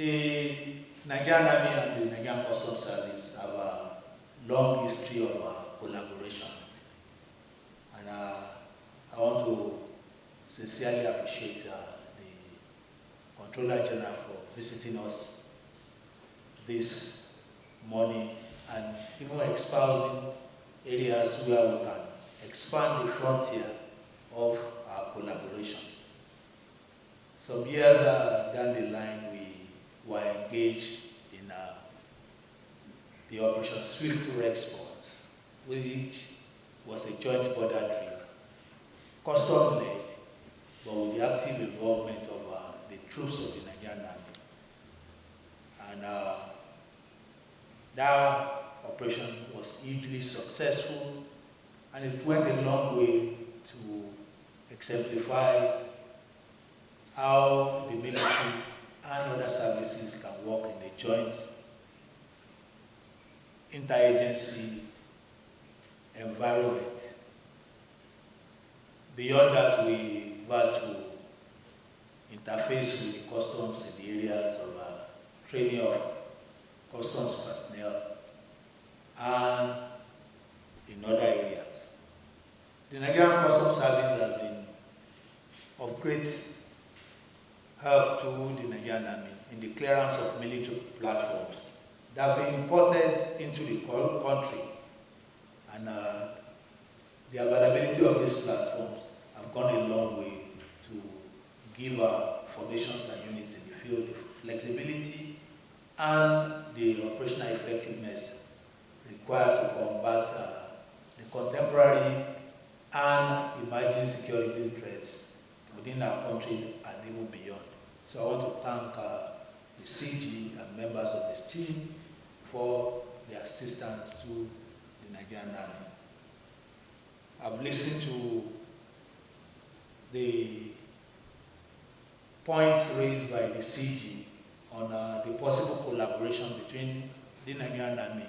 The Nigerian Army and the Nigerian Customs Service have a long history of collaboration. And I want to sincerely appreciate the Comptroller General for visiting us this morning and even espousing areas where we can expand the frontier of our collaboration. Some years down the line, we were engaged in the Operation Swift Response, which was a joint border drill, custom-led, but with the active involvement of the troops of the Nigerian Army. And that operation was hugely successful, and it went a long way to exemplify how the military and other services can work in a joint interagency environment. Beyond that, we had to interface with the customs in the areas of training of customs personnel and in other areas. The Nigerian Customs Service has been of great help to the Nigerian Army in the clearance of military platforms that have been imported into the country, and the availability of these platforms have gone a long way to give our formations and units in the field the flexibility and the operational effectiveness required to combat the contemporary and emerging security threats within our country and even beyond. So I want to thank the CG and members of this team for their assistance to the Nigerian Army. I've listened to the points raised by the CG on the possible collaboration between the Nigerian Army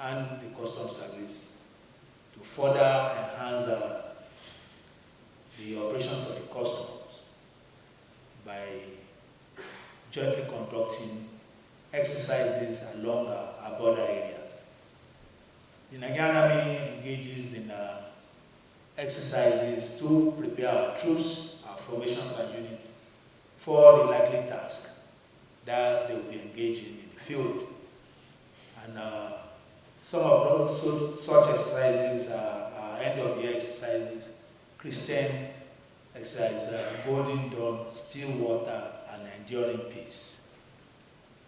and the Customs Service to further enhance the operations of the customs by jointly conducting exercises along our border areas. The Nigerian Army engages in exercises to prepare our troops, our formations and units for the likely tasks that they will be engaging in the field. And some of those such exercises are end of the exercises, Christian exercises, Golden Dawn, Still Water, and Enduring Peace.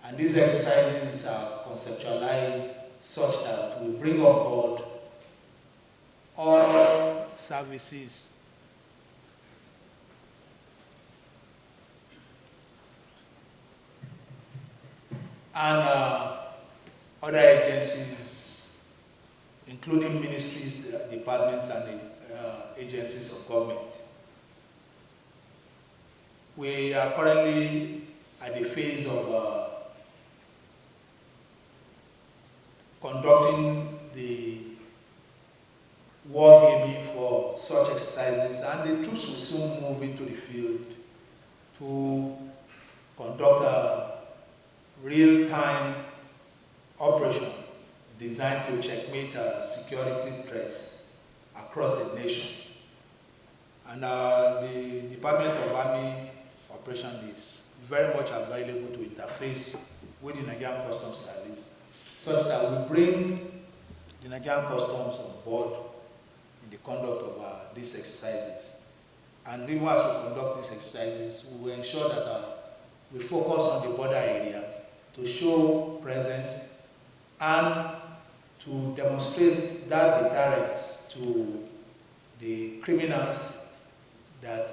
And these exercises are conceptualized such that we bring on board all services and other agencies, including ministries, departments, and the agencies of government. We are currently at the phase of conducting the war gaming for such exercises, and the troops will soon move into the field to conduct a real-time operation designed to checkmate security threats across the nation. And the Department of Army Operation is very much available to interface with the Nigerian Customs Service, such that we bring the Nigerian Customs on board in the conduct of these exercises. And even as we conduct these exercises, we will ensure that we focus on the border areas to show presence and to demonstrate that deterrence to the criminals that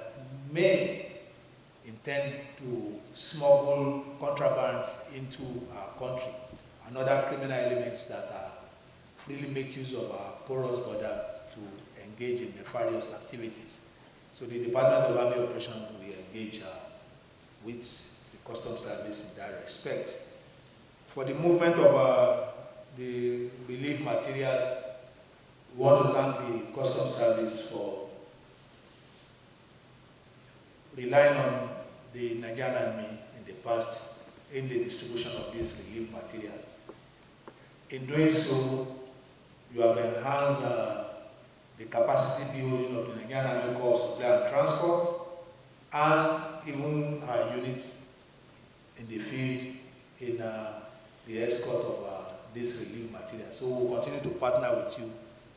may intend to smuggle contraband into our country and other criminal elements that freely make use of our porous border to engage in nefarious activities. So the Department of Army Operations will engage with the Customs Service in that respect. For the movement of the relief materials, we want to thank the Customs Service for relying on the Nigerian Army in the past in the distribution of these relief materials. In doing so, you have enhanced the capacity building of the Nigerian Army Corps of Supply and Transport, and even our units in the field in the escort of this relief material. So we'll continue to partner with you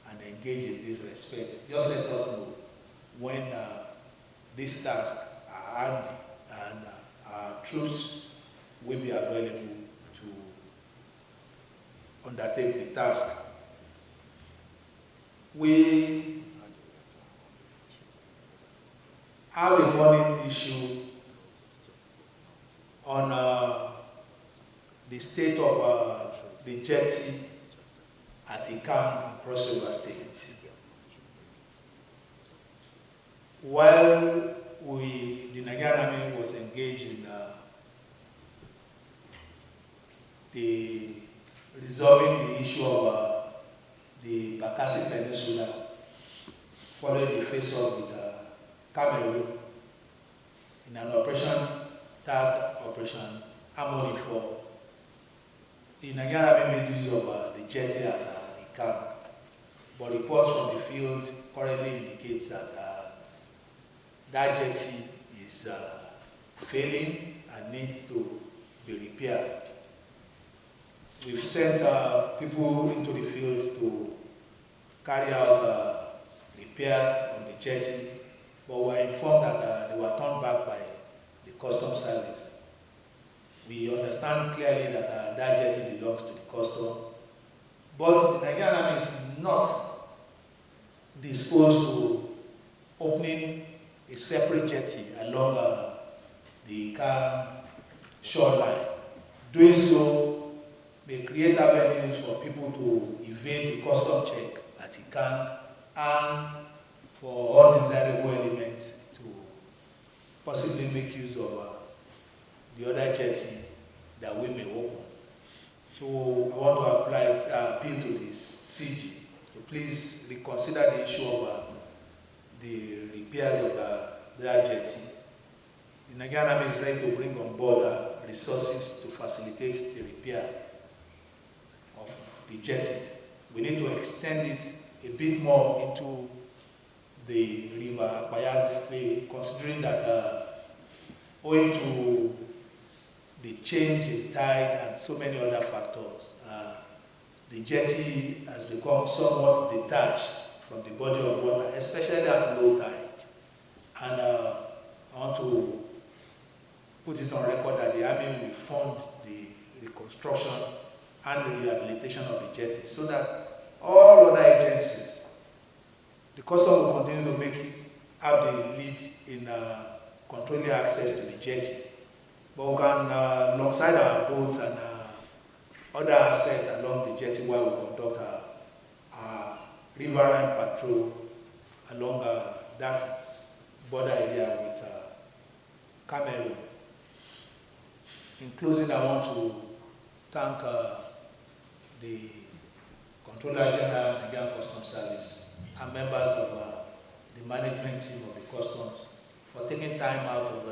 and engage in this respect. Just let us know when these tasks are handy and our troops will be available to undertake the task. We have a burning issue on the state of the jetty at the camp in Cross River State. While the Nigerian Army was engaged in the resolving the issue of the Bakassi Peninsula, following the face-off with Cameroon in an operation tagged Operation Harmony 4, the Nigerian Army made use of the jetty at the camp, but reports from the field currently indicates that that jetty is failing and needs to be repaired. We've sent people into the field to carry out repairs on the jetty, but we were informed that they were turned back by the Customs Service. We understand clearly that that jetty belongs to the Custom, but the Nigerian Army is not disposed to opening a separate jetty along the shoreline. Doing so may create avenues for people to evade the custom check at the camp and for undesirable elements to possibly make use of the other jetty that we may open. So I want to appeal to the CG to please reconsider the issue of the repairs of that jetty. The Nigerian Army is ready to bring on board resources to facilitate the repair of the jetty. We need to extend it a bit more into the river Lagbaja, considering that owing to the change in tide and so many other factors, the jetty has become somewhat detached from the body of water, especially at low tide. And I want to put it on record that the Army will fund the reconstruction and the rehabilitation of the jetty so that all other agencies, the Custom will continue to have the lead in controlling access to the jetty. But we can, alongside our boats and other assets along the jetty, while we conduct our riverine patrol along that border area with Cameroon. In closing, I want to thank the Comptroller General of the Nigerian Customs Service and members of the management team of the Customs for taking time out of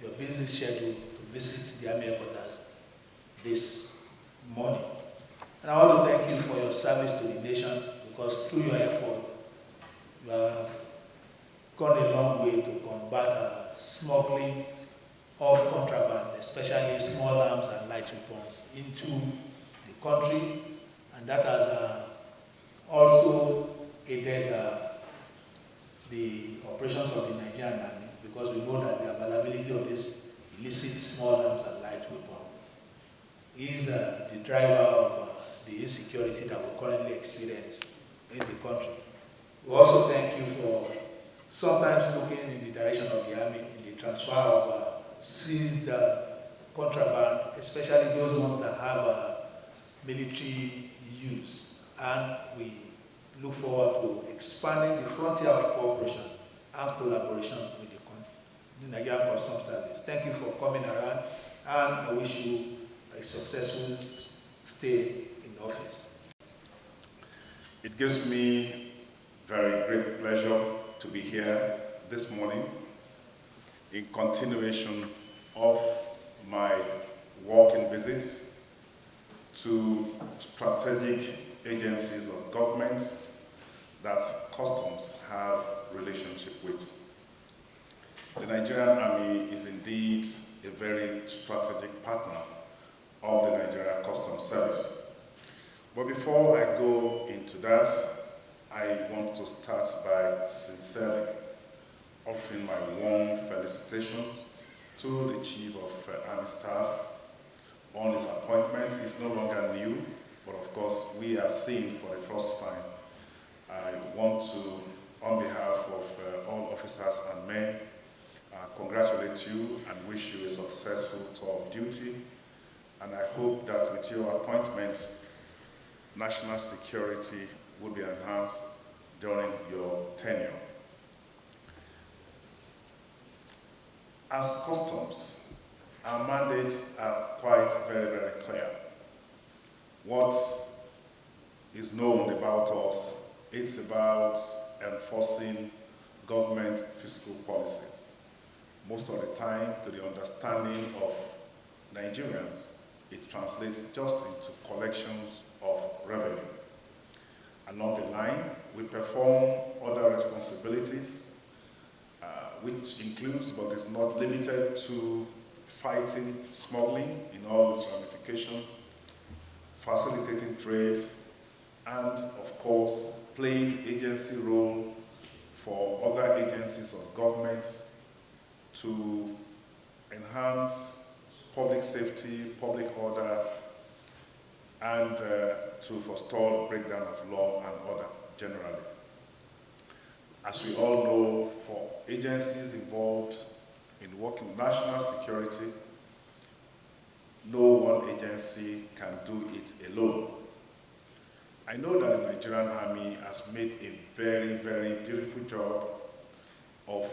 your busy schedule to visit the Army headquarters this morning. And I want to thank you for your service to the nation, because through your effort, you have gone a long way to combat smuggling of contraband, especially small arms and light weapons, into the country, and that has also aided the operations of the Nigerian Army, because we know that the availability of this illicit small arms and light weapons is the driver of the insecurity that we currently experience in the country. We also thank you for sometimes looking in the direction of the Army in the transfer of seized contraband, especially those ones that have military use. And we look forward to expanding the frontier of cooperation and collaboration with the Nigerian Customs Service. Thank you for coming around, and I wish you a successful stay in office. It gives me very great pleasure to be here this morning in continuation of my visits to strategic agencies of government that customs have relationship with. The Nigerian Army is indeed a very strategic partner of the Nigerian Customs Service. But before I go into that, I want to start by sincerely offering my warm felicitation to the Chief of Army Staff on his appointment. It's no longer new, but of course we have seen for the first time. I want to, on behalf of all officers and men, congratulate you and wish you a successful tour of duty. And I hope that with your appointment, national security will be enhanced during your tenure. As customs, our mandates are quite very clear. What is known about us, it's about enforcing government fiscal policies. Most of the time, to the understanding of Nigerians, it translates just into collections of revenue. Along the line, we perform other responsibilities, which includes, but is not limited to, fighting smuggling in all its ramifications, facilitating trade, and of course, playing agency role for other agencies of government to enhance public safety, public order, and to forestall breakdown of law and order generally. As we all know, for agencies involved in working with national security, no one agency can do it alone. I know that the Nigerian Army has made a very beautiful job of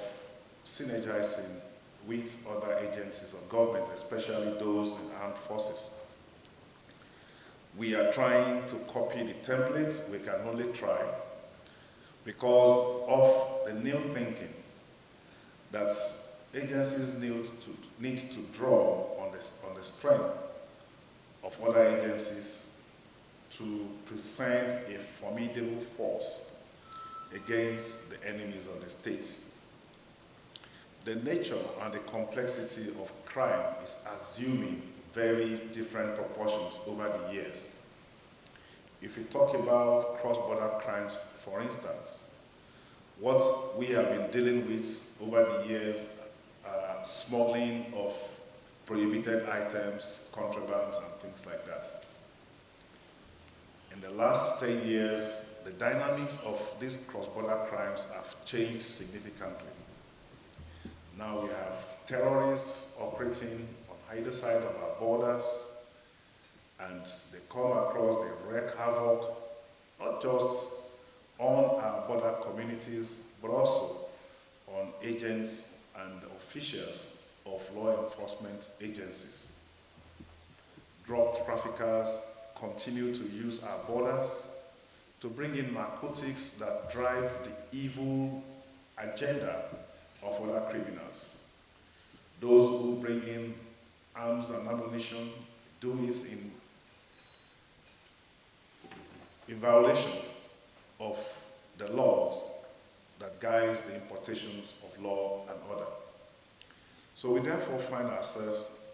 synergizing with other agencies of government, especially those in armed forces. We are trying to copy the templates. We can only try because of the new thinking that agencies need to draw on the strength of other agencies to present a formidable force against the enemies of the state. The nature and the complexity of crime is assuming very different proportions over the years. If you talk about cross-border crimes, for instance, what we have been dealing with over the years, smuggling of prohibited items, contraband, and things like that. In the last 10 years, the dynamics of these cross-border crimes have changed significantly. Now we have terrorists operating on either side of our borders, and they come across, they wreak havoc, not just on our border communities, but also on agents and officials of law enforcement agencies. Drug traffickers continue to use our borders to bring in narcotics that drive the evil agenda of other criminals. Those who bring in arms and ammunition do it in violation of the laws that guides the importations of law and order. So we therefore find ourselves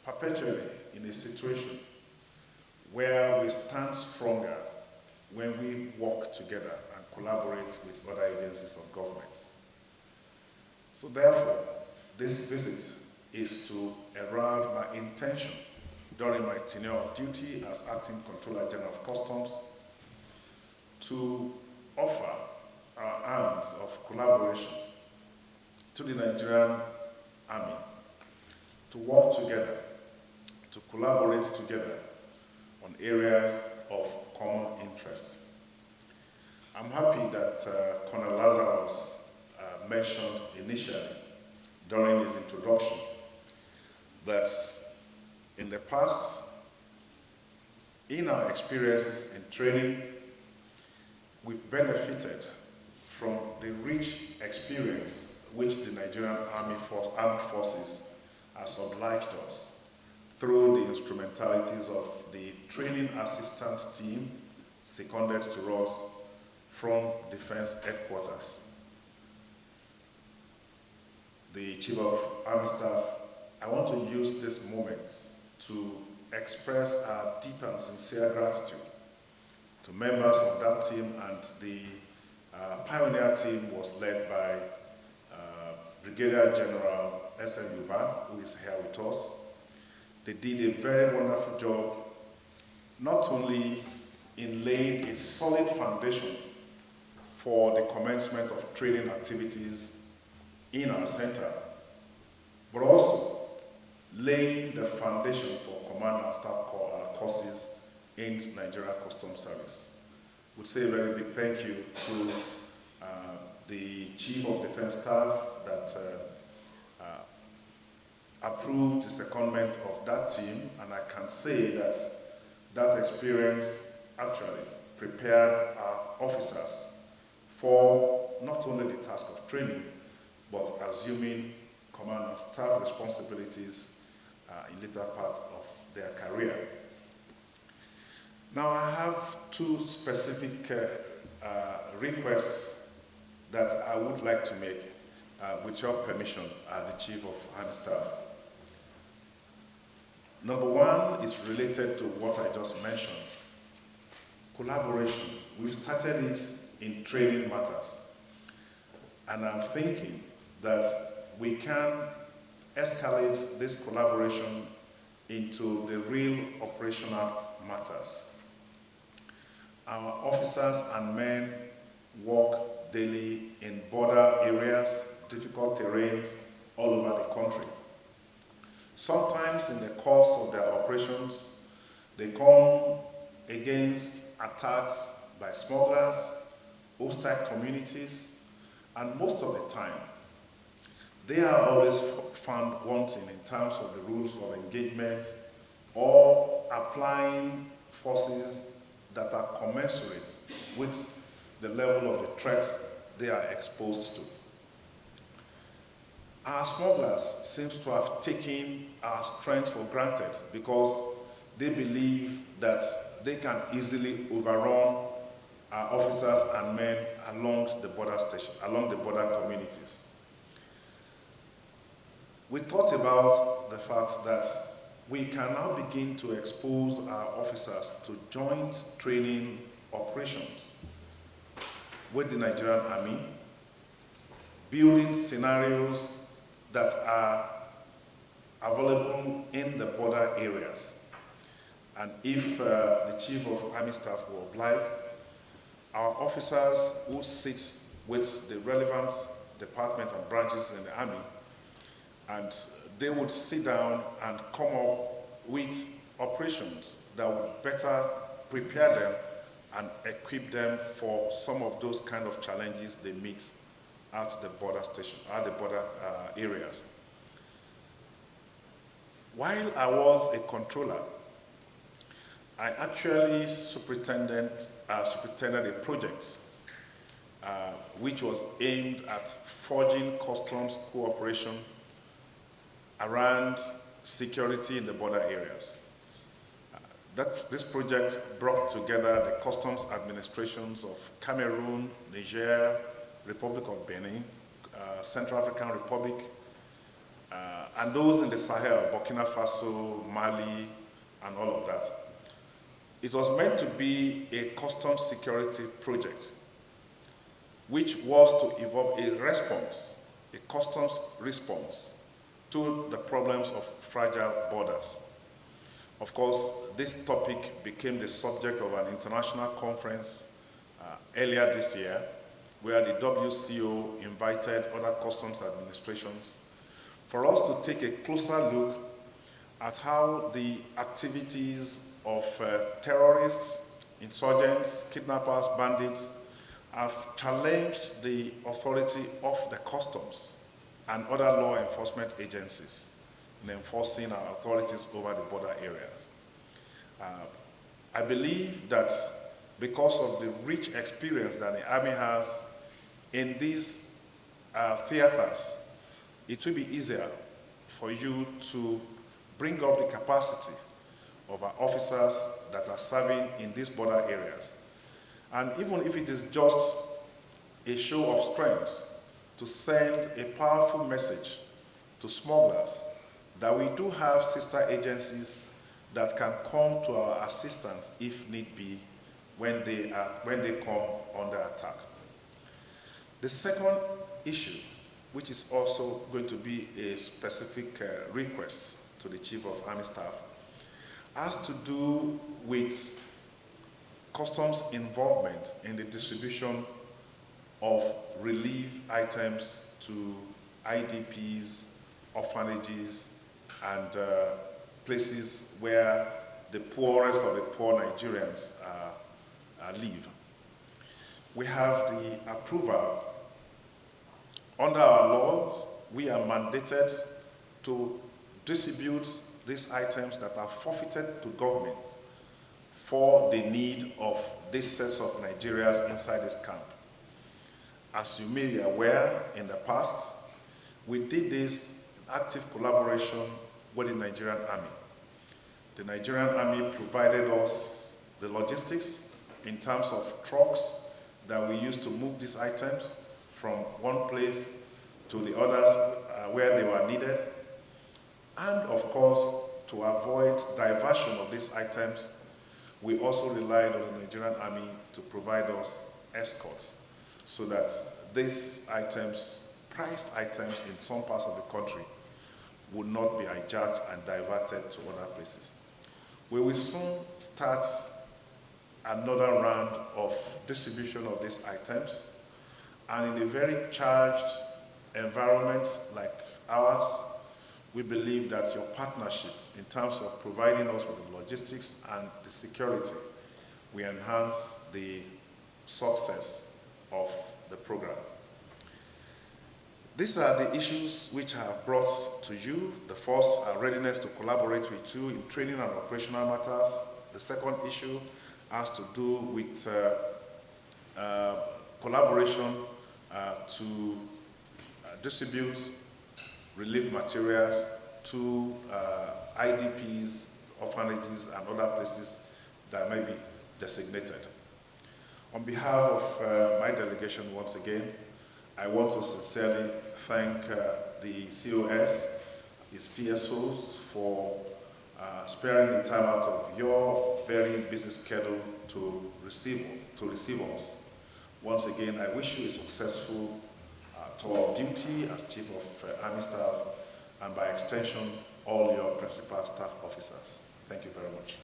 perpetually in a situation where we stand stronger when we work together and collaborate with other agencies of government. So therefore, this visit is to herald my intention during my tenure of duty as Acting Comptroller General of Customs to offer our arms of collaboration to the Nigerian Army, to work together, to collaborate together on areas of common interest. I'm happy that Colonel Lazarus mentioned initially during his introduction that in the past, in our experiences in training, we've benefited from the rich experience which the Nigerian Armed Forces has obliged us. through the instrumentalities of the training assistance team seconded to us from Defense Headquarters. The Chief of Army Staff, I want to use this moment to express our deep and sincere gratitude to members of that team, and the pioneer team was led by Brigadier General S.M. Yuba, who is here with us. They did a very wonderful job, not only in laying a solid foundation for the commencement of training activities in our center, but also laying the foundation for command and staff courses in Nigeria Customs Service. I would say a very big thank you to the Chief of Defense Staff that approved the secondment of that team, and I can say that that experience actually prepared our officers for not only the task of training, but assuming command and staff responsibilities in later part of their career. Now I have two specific requests that I would like to make with your permission, the Chief of Army Staff. Number one is related to what I just mentioned. Collaboration. We've started it in training matters. And I'm thinking that we can escalate this collaboration into the real operational matters. Our officers and men work daily in border areas, difficult terrains all over the country. Sometimes in the course of their operations, they come against attacks by smugglers, hostile communities, and most of the time, they are always found wanting in terms of the rules of engagement or applying forces that are commensurate with the level of the threats they are exposed to. Our smugglers seem to have taken our strength for granted because they believe that they can easily overrun our officers and men along the border station, along the border communities. We thought about the fact that we can now begin to expose our officers to joint training operations with the Nigerian Army, building scenarios that are available in the border areas. And if the Chief of Army Staff will oblige, our officers who sit with the relevant department and branches in the Army, and they would sit down and come up with operations that would better prepare them and equip them for some of those kind of challenges they meet at the border station, at the border areas. While I was a controller, I actually superintended a project which was aimed at forging customs cooperation around security in the border areas. This project brought together the customs administrations of Cameroon, Niger, Republic of Benin, Central African Republic, and those in the Sahel, Burkina Faso, Mali, and all of that. It was meant to be a customs security project, which was to evolve a response, a customs response to the problems of fragile borders. Of course, this topic became the subject of an international conference earlier this year, where the WCO invited other customs administrations for us to take a closer look at how the activities of terrorists, insurgents, kidnappers, bandits have challenged the authority of the customs and other law enforcement agencies in enforcing our authorities over the border areas. I believe that because of the rich experience that the Army has in these theaters, it will be easier for you to bring up the capacity of our officers that are serving in these border areas. And even if it is just a show of strength to send a powerful message to smugglers that we do have sister agencies that can come to our assistance if need be when they come under attack. The second issue, which is also going to be a specific request to the Chief of Army Staff, has to do with customs involvement in the distribution of relief items to IDPs, orphanages, and places where the poorest of the poor Nigerians live. We have the approval. Under our laws, we are mandated to distribute these items that are forfeited to government for the need of these sets of Nigerians inside this camp. As you may be aware, in the past, we did this active collaboration with the Nigerian Army. The Nigerian Army provided us the logistics in terms of trucks that we used to move these items from one place to the others where they were needed. And of course, to avoid diversion of these items, we also relied on the Nigerian Army to provide us escorts so that these items, prized items in some parts of the country, would not be hijacked and diverted to other places. We will soon start another round of distribution of these items, and in a very charged environment like ours, we believe that your partnership in terms of providing us with the logistics and the security will enhance the success of the program. These are the issues which I have brought to you. The first, our readiness to collaborate with you in training and operational matters. The second issue has to do with collaboration to distribute relief materials to IDPs, orphanages, and other places that may be designated. On behalf of my delegation, once again, I want to sincerely thank the COS, its PSOs, for sparing the time out of your very busy schedule to receive us. Once again, I wish you a successful tour of duty as Chief of Army Staff, and by extension, all your principal staff officers. Thank you very much.